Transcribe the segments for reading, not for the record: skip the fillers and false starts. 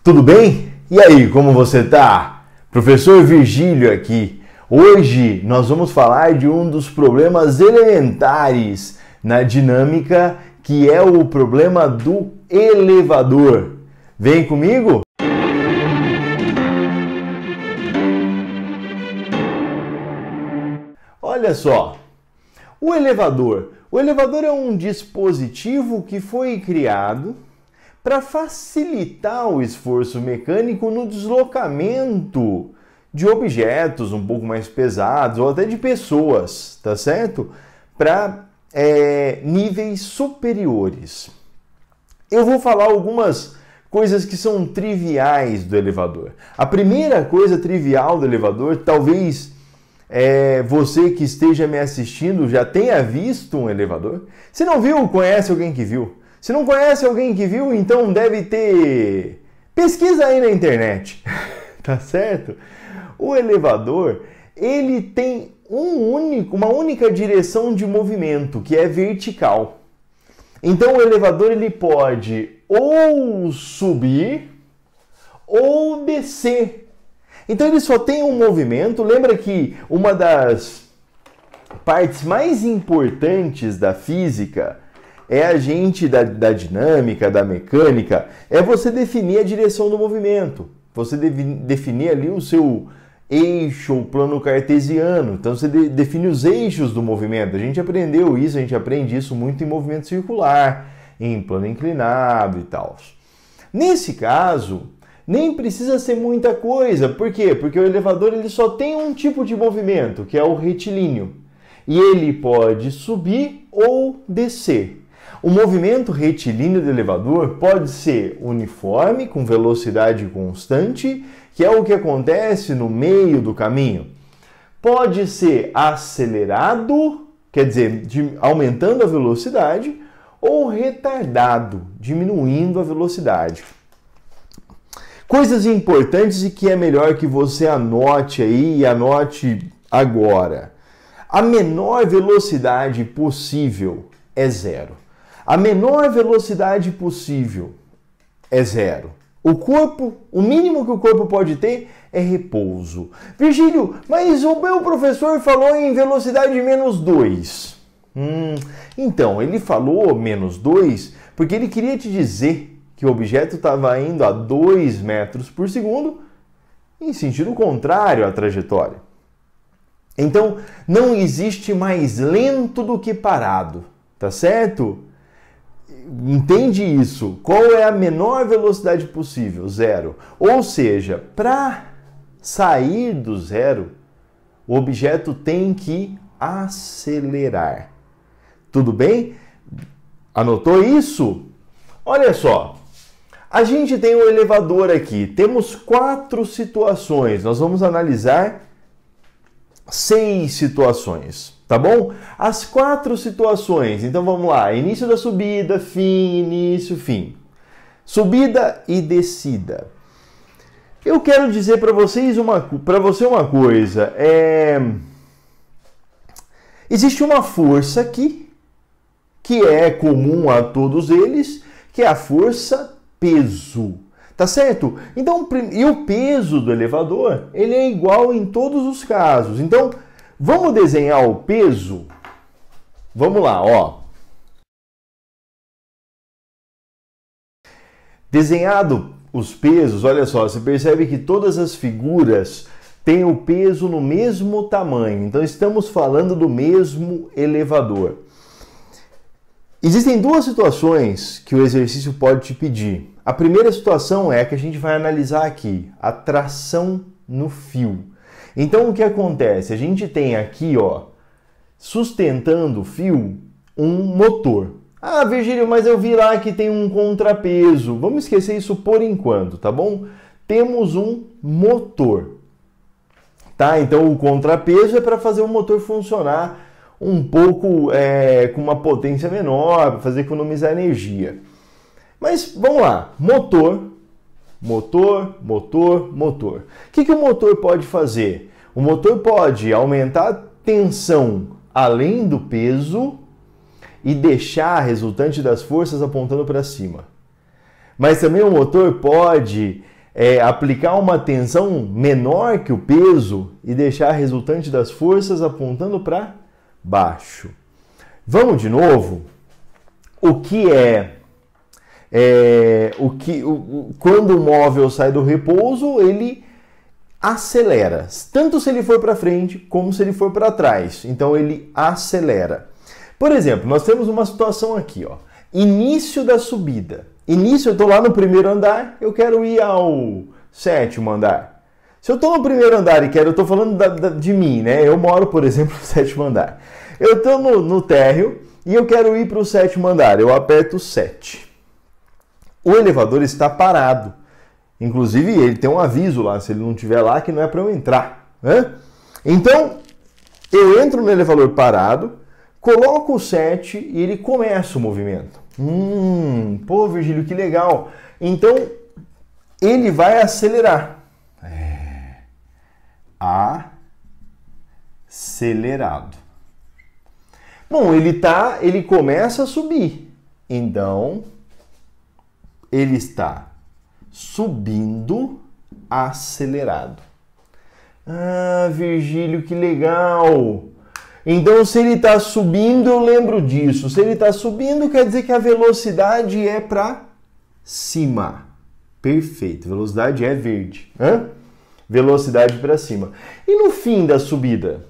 Tudo bem? E aí, como você tá? Professor Virgílio aqui. Hoje nós vamos falar de um dos problemas elementares na dinâmica, que é o problema do elevador. Vem comigo? Olha só, o elevador é um dispositivo que foi criado para facilitar o esforço mecânico no deslocamento de objetos um pouco mais pesados ou até de pessoas, tá certo? Para níveis superiores. Eu vou falar algumas coisas que são triviais do elevador. A primeira coisa trivial do elevador, talvez você que esteja me assistindo já tenha visto um elevador. Se não viu, conhece alguém que viu. Se não conhece alguém que viu, então deve ter... Pesquisa aí na internet, tá certo? O elevador, ele tem uma única direção de movimento, que é vertical. Então o elevador ele pode ou subir ou descer. Então ele só tem um movimento. Lembra que uma das partes mais importantes da física da dinâmica, da mecânica, é você definir a direção do movimento. Você definir ali o seu eixo, o plano cartesiano. Então você define os eixos do movimento. A gente aprendeu isso, a gente aprende isso muito em movimento circular, em plano inclinado e tal. Nesse caso, nem precisa ser muita coisa. Por quê? Porque o elevador ele só tem um tipo de movimento, que é o retilíneo. E ele pode subir ou descer. O movimento retilíneo do elevador pode ser uniforme, com velocidade constante, que é o que acontece no meio do caminho. Pode ser acelerado, quer dizer, aumentando a velocidade, ou retardado, diminuindo a velocidade. Coisas importantes e que é melhor que você anote aí e anote agora. A menor velocidade possível é zero. A menor velocidade possível é zero. O mínimo que o corpo pode ter é repouso. Virgílio, mas o meu professor falou em velocidade menos 2. Então, ele falou menos 2 porque ele queria te dizer que o objeto estava indo a 2 metros por segundo em sentido contrário à trajetória. Então, não existe mais lento do que parado, tá certo? Entende isso? Qual é a menor velocidade possível? Zero. Ou seja, para sair do zero, o objeto tem que acelerar. Tudo bem? Anotou isso? Olha só. A gente tem um elevador aqui. Temos 4 situações. Nós vamos analisar 6 situações. Tá bom? As 4 situações. Então vamos lá. Início da subida, fim, início, fim. Subida e descida. Eu quero dizer para você uma coisa. Existe uma força aqui que é comum a todos eles, que é a força peso. Tá certo? Então, e o peso do elevador, ele é igual em todos os casos. Então, vamos desenhar o peso? Vamos lá, ó. Desenhado os pesos, olha só, você percebe que todas as figuras têm o peso no mesmo tamanho. Então, estamos falando do mesmo elevador. Existem 2 situações que o exercício pode te pedir. A primeira situação é a que a gente vai analisar aqui, a tração no fio. Então, o que acontece? A gente tem aqui, ó, sustentando o fio, um motor. Ah, Virgílio, mas eu vi lá que tem um contrapeso. Vamos esquecer isso por enquanto, tá bom? Temos um motor. Tá? Então, o contrapeso é para fazer o motor funcionar um pouco com uma potência menor, para fazer economizar energia. Mas vamos lá, motor. O que o motor pode fazer? O motor pode aumentar a tensão além do peso e deixar a resultante das forças apontando para cima. Mas também o motor pode aplicar uma tensão menor que o peso e deixar a resultante das forças apontando para baixo. Vamos de novo? Quando o móvel sai do repouso, ele acelera, tanto se ele for para frente como se ele for para trás. Então ele acelera. Por exemplo, nós temos uma situação aqui, ó. Início da subida. Início, eu estou lá no primeiro andar, eu quero ir ao 7º andar. Se eu estou no primeiro andar e eu estou falando de mim, né? Eu moro, por exemplo, no 7º andar. Eu estou no térreo e eu quero ir para o 7º andar. Eu aperto 7. O elevador está parado. Inclusive, ele tem um aviso lá, se ele não estiver lá, que não é para eu entrar. Né? Então, eu entro no elevador parado, coloco o 7 e ele começa o movimento. Pô, Virgílio, que legal. Então, ele vai acelerar. Acelerado. Bom, ele começa a subir. Então, ele está subindo acelerado. Ah, Virgílio, que legal! Então, se ele está subindo, eu lembro disso. Se ele está subindo, quer dizer que a velocidade é para cima. Perfeito. Velocidade é verde. Velocidade para cima. E no fim da subida?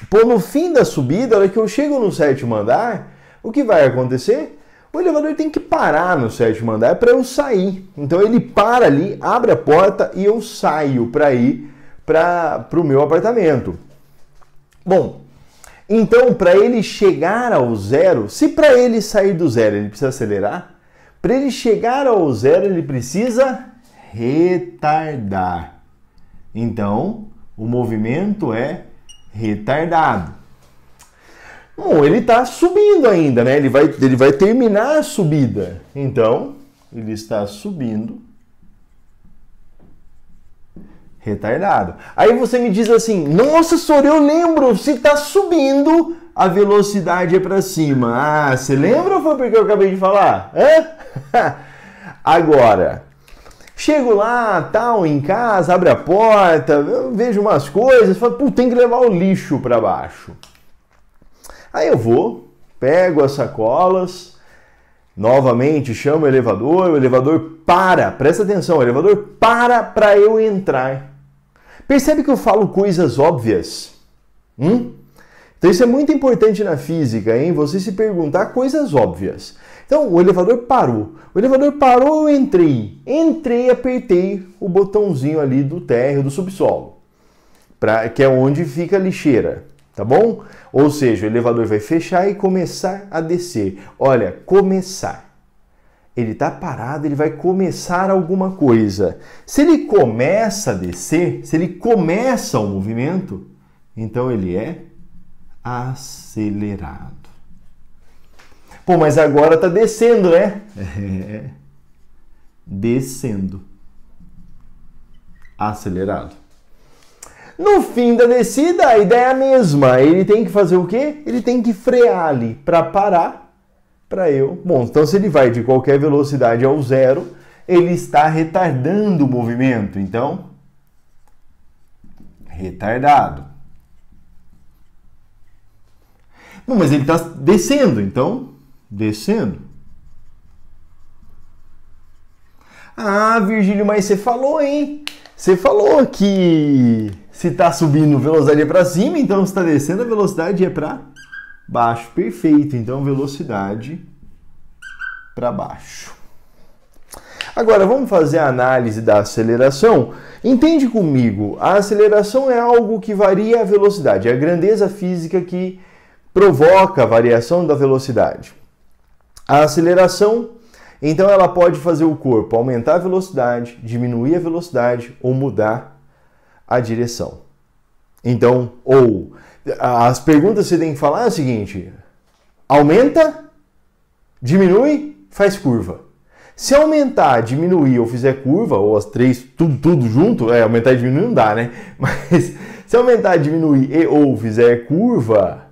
Pô, no fim da subida, a hora que eu chego no 7º andar, o que vai acontecer? O elevador tem que parar no 7º andar para eu sair. Então ele para ali, abre a porta e eu saio para ir para o meu apartamento. Bom, então para ele chegar ao zero, se para ele sair do zero ele precisa acelerar, para ele chegar ao zero ele precisa retardar. Então o movimento é retardado. Bom, ele está subindo ainda, né? Ele vai terminar a subida. Então, ele está subindo retardado. Aí você me diz assim, nossa, senhor, eu lembro, se está subindo, a velocidade é para cima. Ah, você lembra ou foi porque eu acabei de falar? Agora, chego lá, tal, em casa, abre a porta, eu vejo umas coisas, falo, pô, tem que levar o lixo para baixo. Aí eu vou, pego as sacolas, novamente chamo o elevador para, presta atenção, o elevador para eu entrar. Percebe que eu falo coisas óbvias? Então isso é muito importante na física, hein? Você se perguntar coisas óbvias. Então o elevador parou, eu entrei, apertei o botãozinho ali do térreo, do subsolo, que é onde fica a lixeira. Tá bom? Ou seja, o elevador vai fechar e começar a descer. Olha, começar. Ele está parado, ele vai começar alguma coisa. Se ele começa a descer, se ele começa o movimento, então ele é acelerado. Pô, mas agora está descendo, né? Descendo. Acelerado. No fim da descida, a ideia é a mesma. Ele tem que fazer o quê? Ele tem que frear ali para parar, para eu... Bom, então se ele vai de qualquer velocidade ao zero, ele está retardando o movimento. Então, retardado. Bom, mas ele está descendo, então, descendo. Ah, Virgílio, mas você falou, hein? Você falou que se está subindo, velocidade é para cima, então se está descendo, a velocidade é para baixo. Perfeito, então velocidade para baixo. Agora vamos fazer a análise da aceleração. Entende comigo, a aceleração é algo que varia a velocidade, é a grandeza física que provoca a variação da velocidade. A aceleração, então, ela pode fazer o corpo aumentar a velocidade, diminuir a velocidade ou mudar a direção. Então, as perguntas que você tem que falar é o seguinte: aumenta, diminui, faz curva. Se aumentar, diminuir ou fizer curva, ou as três, tudo junto, aumentar e diminuir não dá, né? Mas se aumentar, diminuir e ou fizer curva,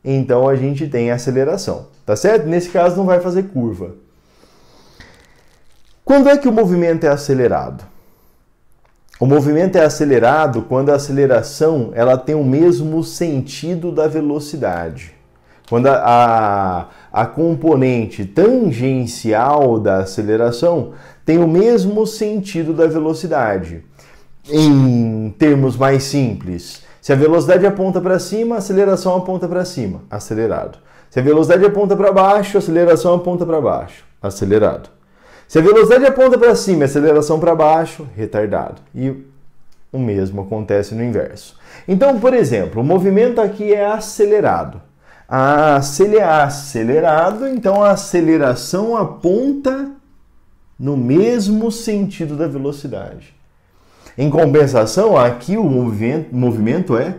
então a gente tem aceleração, tá certo? Nesse caso não vai fazer curva. Quando é que o movimento é acelerado? O movimento é acelerado quando a aceleração ela tem o mesmo sentido da velocidade. Quando a componente tangencial da aceleração tem o mesmo sentido da velocidade. Em termos mais simples, se a velocidade aponta para cima, a aceleração aponta para cima, acelerado. Se a velocidade aponta para baixo, a aceleração aponta para baixo, acelerado. Se a velocidade aponta para cima e a aceleração para baixo, retardado. E o mesmo acontece no inverso. Então, por exemplo, o movimento aqui é acelerado. Acelerado, então a aceleração aponta no mesmo sentido da velocidade. Em compensação, aqui o movimento é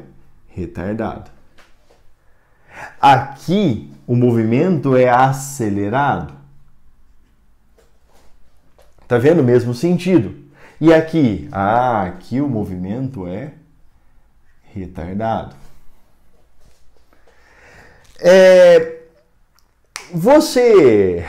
retardado. Aqui o movimento é acelerado. Tá vendo? O mesmo sentido. E aqui? Aqui o movimento é retardado. Você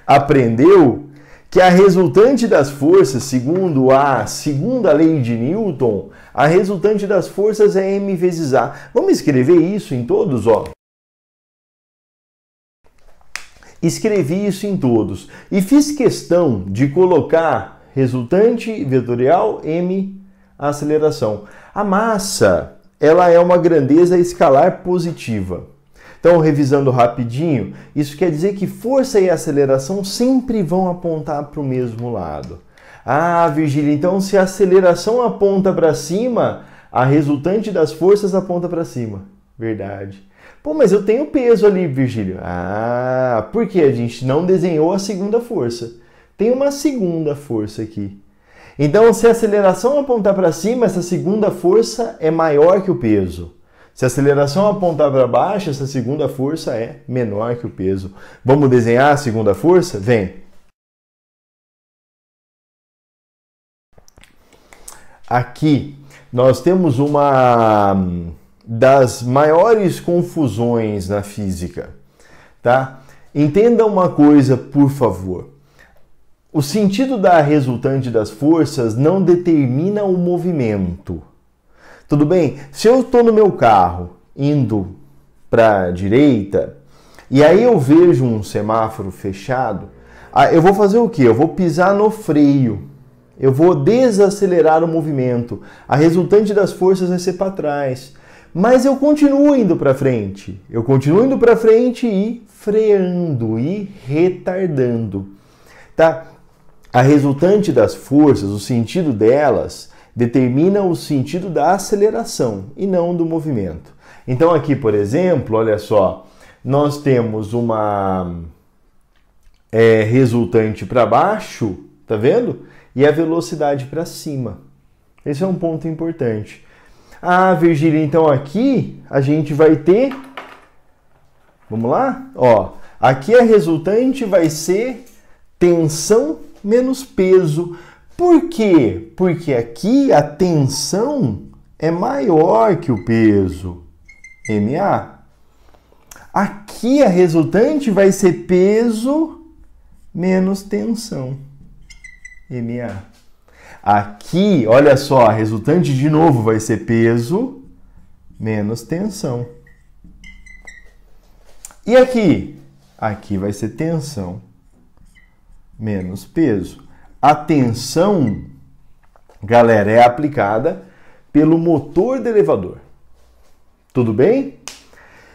aprendeu que a resultante das forças, segundo a segunda lei de Newton, a resultante das forças é m vezes a. Vamos escrever isso em todos, ó. Escrevi isso em todos e fiz questão de colocar resultante vetorial m aceleração. A massa, ela é uma grandeza escalar positiva. Então, revisando rapidinho, isso quer dizer que força e aceleração sempre vão apontar para o mesmo lado. Virgílio, então se a aceleração aponta para cima, a resultante das forças aponta para cima. Verdade. Pô, mas eu tenho peso ali, Virgílio. Porque a gente não desenhou a segunda força. Tem uma segunda força aqui. Então, se a aceleração apontar para cima, essa segunda força é maior que o peso. Se a aceleração apontar para baixo, essa segunda força é menor que o peso. Vamos desenhar a segunda força? Vem. Aqui nós temos uma das maiores confusões na física, tá? Entenda uma coisa, por favor. O sentido da resultante das forças não determina o movimento. Tudo bem? Se eu estou no meu carro indo para a direita e aí eu vejo um semáforo fechado, eu vou fazer o quê? Eu vou pisar no freio. Eu vou desacelerar o movimento. A resultante das forças vai ser para trás. Mas eu continuo indo para frente. Eu continuo indo para frente e freando e retardando. Tá? A resultante das forças, o sentido delas, determina o sentido da aceleração e não do movimento. Então aqui, por exemplo, olha só, nós temos uma resultante para baixo, tá vendo? E a velocidade para cima. Esse é um ponto importante. Virgílio, então aqui a gente vai ter, vamos lá? Ó, aqui a resultante vai ser tensão menos peso. Por quê? Porque aqui a tensão é maior que o peso, MA. Aqui a resultante vai ser peso menos tensão, MA. Aqui, olha só, a resultante de novo vai ser peso menos tensão. E aqui? Aqui vai ser tensão menos peso. A tensão, galera, é aplicada pelo motor do elevador. Tudo bem?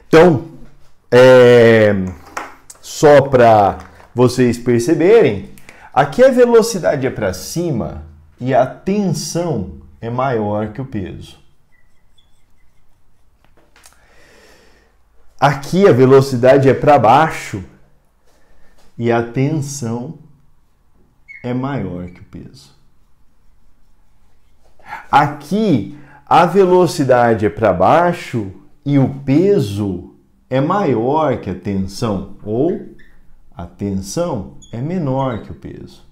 Então, só para vocês perceberem, aqui a velocidade é para cima e a tensão é maior que o peso. Aqui a velocidade é para baixo e a tensão é maior que o peso. Aqui a velocidade é para baixo e o peso é maior que a tensão, ou a tensão é menor que o peso.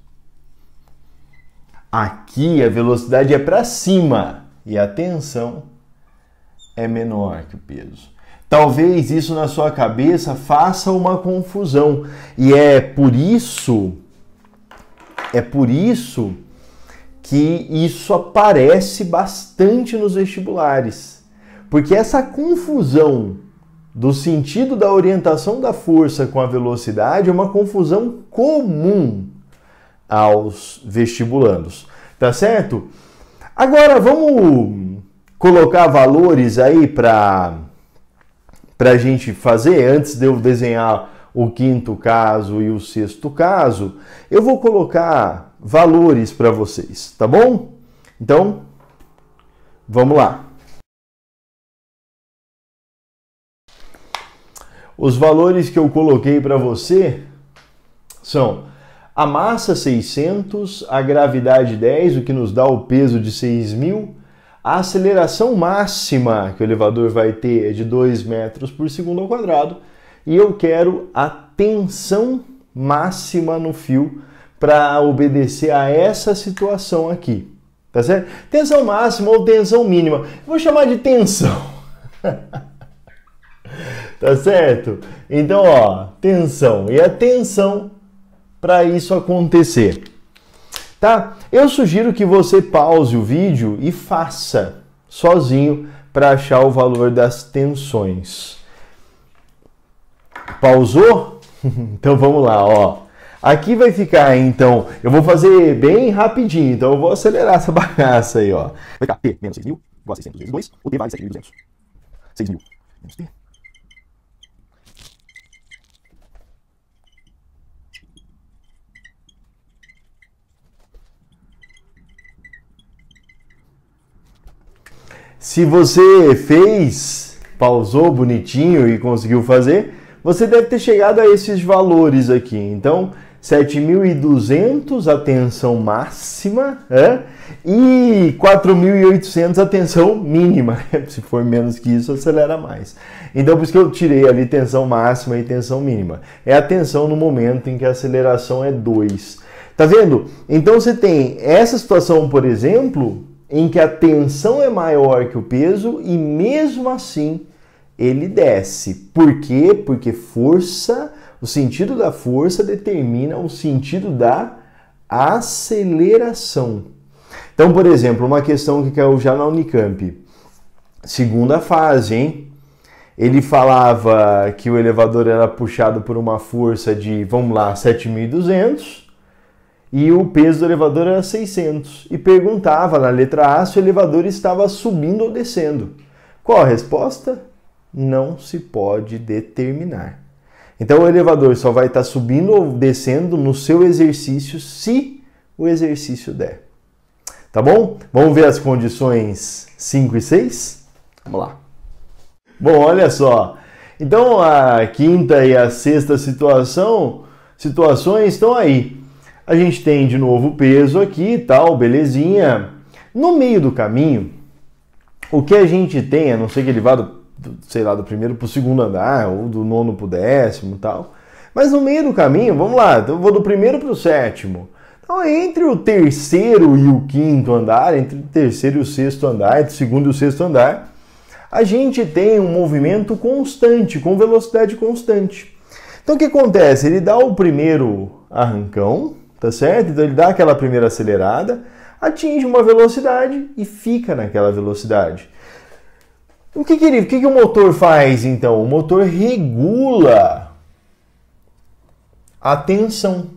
Aqui a velocidade é para cima e a tensão é menor que o peso. Talvez isso na sua cabeça faça uma confusão. E é por isso que isso aparece bastante nos vestibulares, porque essa confusão do sentido da orientação da força com a velocidade é uma confusão comum aos vestibulandos, tá certo? Agora vamos colocar valores aí para a gente fazer, antes de eu desenhar o quinto caso e o sexto caso, eu vou colocar valores para vocês, tá bom? Então, vamos lá. Os valores que eu coloquei para você são a massa 600, a gravidade 10, o que nos dá o peso de 6.000, a aceleração máxima que o elevador vai ter é de 2 metros por segundo ao quadrado, e eu quero a tensão máxima no fio para obedecer a essa situação aqui, tá certo? Tensão máxima ou tensão mínima, eu vou chamar de tensão. Tá certo? Então, ó, tensão. E a tensão para isso acontecer. Tá? Eu sugiro que você pause o vídeo e faça sozinho para achar o valor das tensões. Pausou? Então vamos lá, ó. Aqui vai ficar, então, eu vou fazer bem rapidinho, então eu vou acelerar essa bagaça aí, ó. Vai ficar T menos 6.000 igual a 600 vezes 2, o T vale 7.200. 6.000 menos T. Se você fez, pausou bonitinho e conseguiu fazer, você deve ter chegado a esses valores aqui. Então, 7.200 a tensão máxima e 4.800 a tensão mínima. Se for menos que isso, acelera mais. Então, por isso que eu tirei ali tensão máxima e tensão mínima. É a tensão no momento em que a aceleração é 2. Tá vendo? Então, você tem essa situação, por exemplo, em que a tensão é maior que o peso e mesmo assim ele desce. Por quê? Porque força, o sentido da força determina o sentido da aceleração. Então, por exemplo, uma questão que caiu já na Unicamp, segunda fase, hein? Ele falava que o elevador era puxado por uma força de, vamos lá, 7.200, e o peso do elevador era 600. E perguntava na letra A se o elevador estava subindo ou descendo. Qual a resposta? Não se pode determinar. Então o elevador só vai estar subindo ou descendo no seu exercício se o exercício der. Tá bom? Vamos ver as condições 5 e 6? Vamos lá. Bom, olha só. Então a quinta e a sexta situações estão aí. A gente tem de novo o peso aqui e tal, belezinha. No meio do caminho, o que a gente tem, a não ser que ele vá do primeiro para o segundo andar, ou do nono para o 10º e tal. Mas no meio do caminho, vamos lá, então eu vou do primeiro para o 7º. Então, entre o terceiro e o quinto andar, entre o terceiro e o sexto andar, entre o segundo e o sexto andar, a gente tem um movimento constante, com velocidade constante. Então, o que acontece? Ele dá o primeiro arrancão, tá certo? Então ele dá aquela primeira acelerada, atinge uma velocidade e fica naquela velocidade. O que o motor faz então? O motor regula a tensão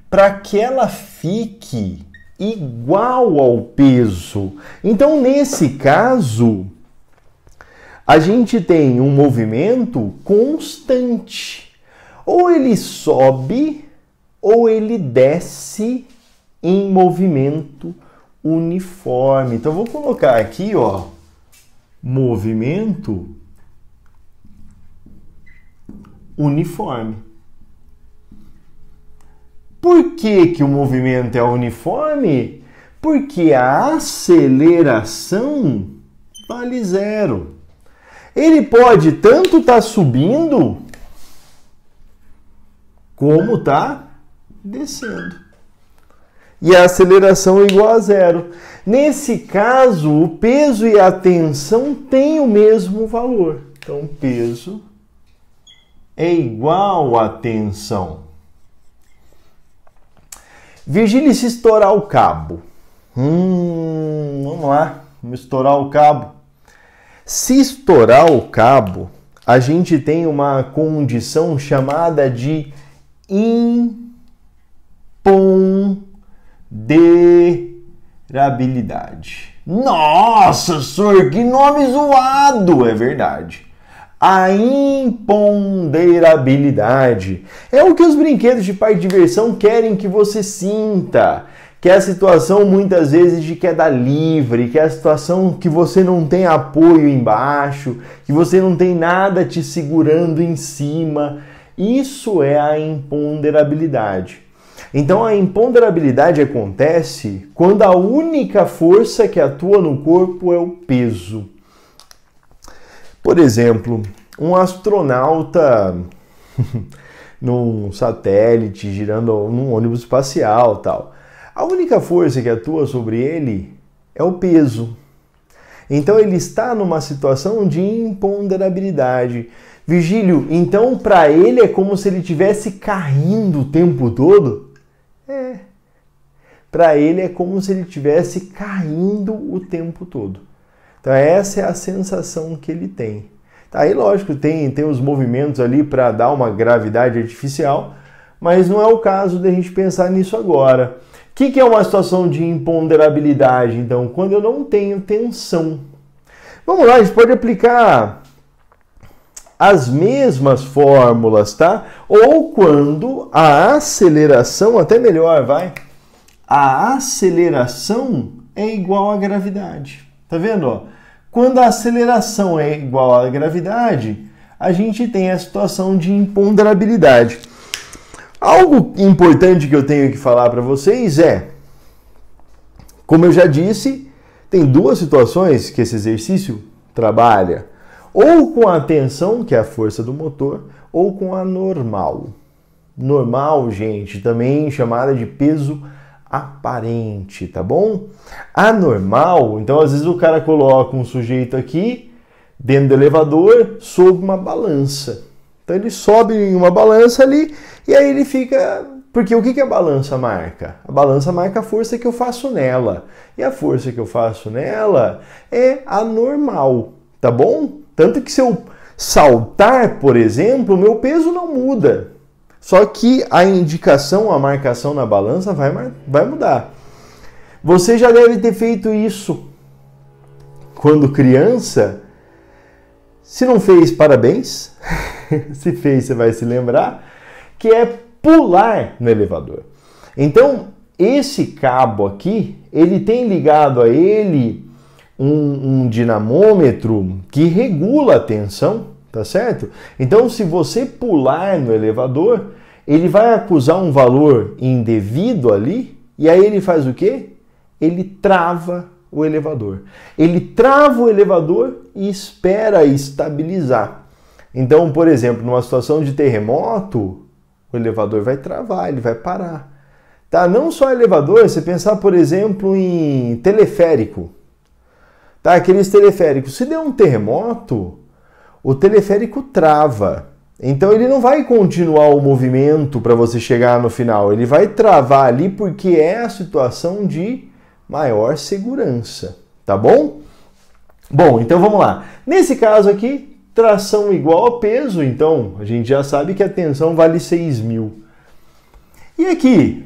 para que ela fique igual ao peso. Então, nesse caso, a gente tem um movimento constante. Ou ele sobe ou ele desce em movimento uniforme. Então, vou colocar aqui, ó, movimento uniforme. Por que que o movimento é uniforme? Porque a aceleração vale 0. Ele pode tanto estar subindo como estar descendo. E a aceleração é igual a 0. Nesse caso, o peso e a tensão têm o mesmo valor. Então, peso é igual a tensão. Virgílio, se estourar o cabo, Vamos lá, vamos estourar o cabo. Se estourar o cabo, a gente tem uma condição chamada de imponderabilidade. Nossa, senhor, que nome zoado! É verdade. A imponderabilidade é o que os brinquedos de parque de diversão querem que você sinta. Que é a situação muitas vezes de queda livre, que é a situação que você não tem apoio embaixo, que você não tem nada te segurando em cima. Isso é a imponderabilidade. Então a imponderabilidade acontece quando a única força que atua no corpo é o peso. Por exemplo, um astronauta num satélite girando num ônibus espacial, tal. A única força que atua sobre ele é o peso. Então ele está numa situação de imponderabilidade. Virgílio, então para ele é como se ele estivesse caindo o tempo todo? Para ele é como se ele estivesse caindo o tempo todo. Então essa é a sensação que ele tem. Tá, aí lógico, tem os movimentos ali para dar uma gravidade artificial, mas não é o caso de a gente pensar nisso agora. O que é uma situação de imponderabilidade, então? Quando eu não tenho tensão. Vamos lá, a gente pode aplicar as mesmas fórmulas, tá? Ou quando a aceleração, até melhor, vai. A aceleração é igual à gravidade. Tá vendo? Ó? Quando a aceleração é igual à gravidade, a gente tem a situação de imponderabilidade. Algo importante que eu tenho que falar para vocês é, como eu já disse, tem duas situações que esse exercício trabalha. Ou com a tensão, que é a força do motor, ou com a normal. Normal, gente, também chamada de peso aparente, tá bom? Anormal, então às vezes o cara coloca um sujeito aqui dentro do elevador sob uma balança. Então ele sobe em uma balança ali e aí ele fica... Porque o que a balança marca? A balança marca a força que eu faço nela. E a força que eu faço nela é anormal, tá bom? Tanto que se eu saltar, por exemplo, o meu peso não muda. Só que a indicação, a marcação na balança vai mudar. Você já deve ter feito isso quando criança. Se não fez, parabéns. Se fez, você vai se lembrar. Que é pular no elevador. Então, esse cabo aqui, ele tem ligado a ele um dinamômetro que regula a tensão, tá certo? Então, se você pular no elevador, ele vai acusar um valor indevido ali, e aí ele faz o quê? Ele trava o elevador. Ele trava o elevador e espera estabilizar. Então, por exemplo, numa situação de terremoto, o elevador vai travar, ele vai parar. Tá? Não só elevador, você pensar, por exemplo, em teleférico. Tá? Aqueles teleféricos. Se der um terremoto, o teleférico trava. Então ele não vai continuar o movimento para você chegar no final. Ele vai travar ali porque é a situação de maior segurança. Tá bom? Bom, então vamos lá. Nesse caso aqui, tração igual a peso. Então a gente já sabe que a tensão vale 6.000. E aqui?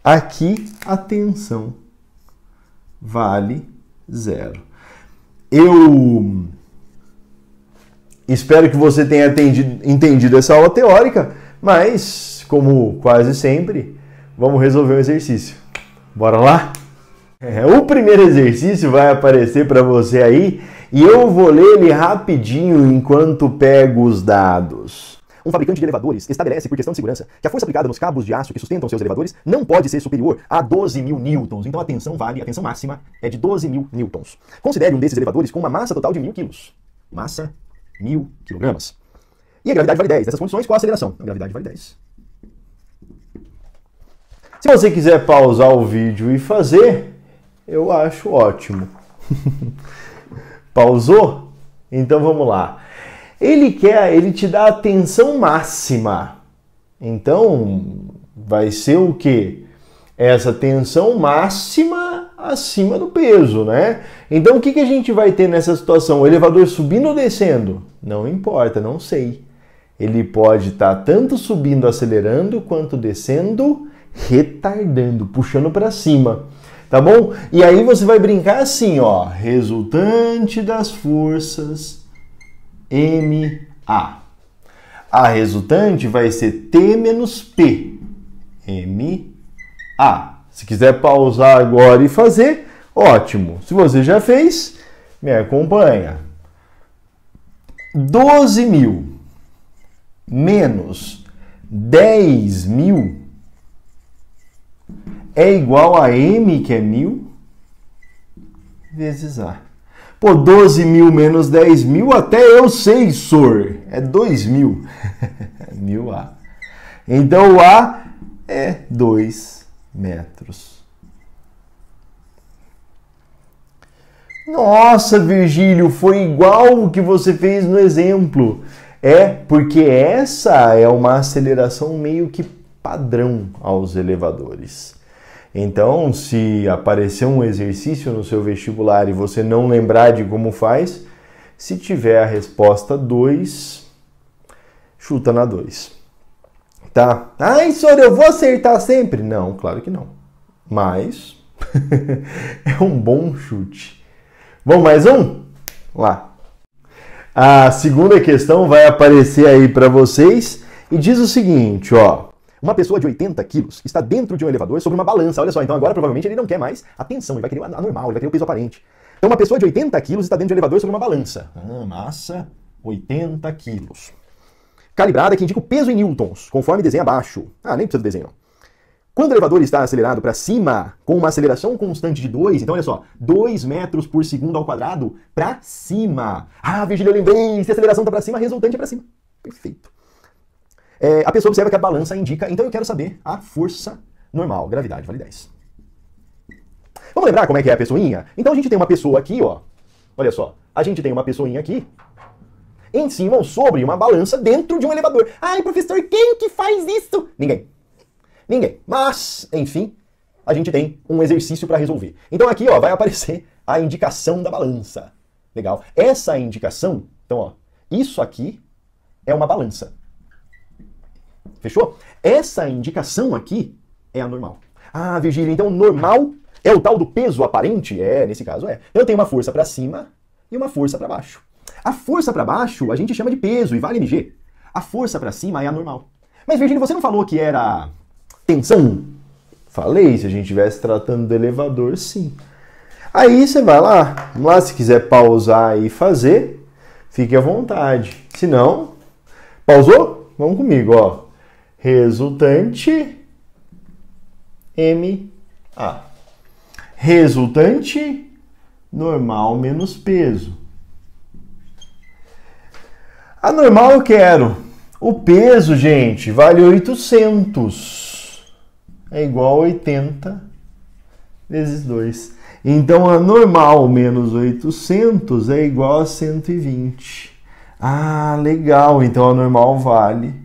Aqui a tensão vale 0. Eu espero que você tenha entendido essa aula teórica, mas, como quase sempre, vamos resolver um exercício. Bora lá? O primeiro exercício vai aparecer para você aí e eu vou ler ele rapidinho enquanto pego os dados. Um fabricante de elevadores estabelece, por questão de segurança, que a força aplicada nos cabos de aço que sustentam seus elevadores não pode ser superior a 12.000 newtons. Então a tensão máxima é de 12.000 newtons. Considere um desses elevadores com uma massa total de 1.000 quilos. Massa, 1.000 quilogramas. E a gravidade vale 10. Nessas condições, qual a aceleração? A gravidade vale 10. Se você quiser pausar o vídeo e fazer, eu acho ótimo. Pausou? Então vamos lá. Ele te dá a tensão máxima. Então, vai ser o quê? Essa tensão máxima acima do peso, né? Então o que a gente vai ter nessa situação? O elevador subindo ou descendo? Não importa, não sei. Ele pode estar tanto subindo, acelerando, quanto descendo, retardando, puxando para cima. Tá bom? E aí você vai brincar assim, ó. Resultante das forças MA. A resultante vai ser T menos P. MA. Se quiser pausar agora e fazer, ótimo. Se você já fez, me acompanha. 12.000 menos 10.000 é igual a M, que é 1.000, vezes A. Pô, 12.000 menos 10.000, até eu sei, sor. É 2.000. 1.000A. Então o A é 2 metros. Nossa, Virgílio, foi igual o que você fez no exemplo. É, porque essa é uma aceleração meio que padrão aos elevadores. Então, se aparecer um exercício no seu vestibular e você não lembrar de como faz, se tiver a resposta 2, chuta na 2. Tá? Ai, senhor, eu vou acertar sempre? Não, claro que não. Mas é um bom chute. Vamos mais um? Lá. A segunda questão vai aparecer aí para vocês e diz o seguinte, ó. Uma pessoa de 80 quilos está dentro de um elevador sobre uma balança. Olha só, então agora provavelmente ele não quer mais a tensão, ele vai querer a normal, ele vai querer o peso aparente. Então uma pessoa de 80 quilos está dentro de um elevador sobre uma balança. Massa, 80 quilos. Calibrada que indica o peso em newtons, conforme desenho abaixo. Nem precisa de desenho não. Quando o elevador está acelerado para cima, com uma aceleração constante de 2, então olha só, 2 metros por segundo ao quadrado para cima. Virgílio, eu lembrei, se a aceleração está para cima, a resultante é para cima. Perfeito. A pessoa observa que a balança indica, então eu quero saber a força normal, gravidade, vale 10. Vamos lembrar como é que é a pessoinha? Então a gente tem uma pessoa aqui, ó. Olha só, a gente tem uma pessoinha aqui, em cima ou sobre uma balança dentro de um elevador. Ai, professor, quem que faz isso? Ninguém. Mas, enfim, a gente tem um exercício para resolver. Então aqui, ó, vai aparecer a indicação da balança. Legal. Essa indicação, então, ó, isso aqui é uma balança. Fechou? Essa indicação aqui é a normal. Virgílio, então normal é o tal do peso aparente? Nesse caso é. Eu tenho uma força para cima e uma força para baixo. A força para baixo a gente chama de peso e vale mg. A força para cima é a normal. Mas, Virgílio, você não falou que era tensão? Falei, se a gente estivesse tratando do elevador, sim. Aí você vai lá, se quiser pausar e fazer, fique à vontade. Se não, pausou? Vamos comigo, ó. Resultante MA. Resultante normal menos peso. A normal eu quero. O peso, gente, vale 800. É igual a 80 vezes 2. Então, a normal menos 800 é igual a 120. Legal. Então, a normal vale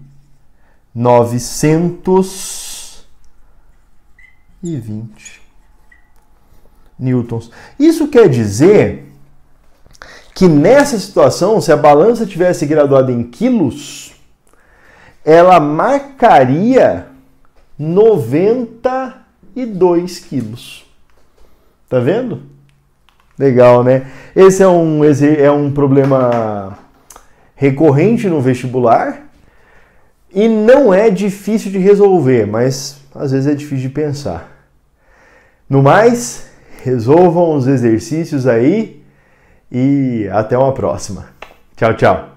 920 newtons. Isso quer dizer que nessa situação, se a balança tivesse graduada em quilos, ela marcaria 92 quilos. Tá vendo? Legal, né? Esse é um problema recorrente no vestibular e não é difícil de resolver, mas às vezes é difícil de pensar. No mais, resolvam os exercícios aí e até uma próxima. Tchau, tchau.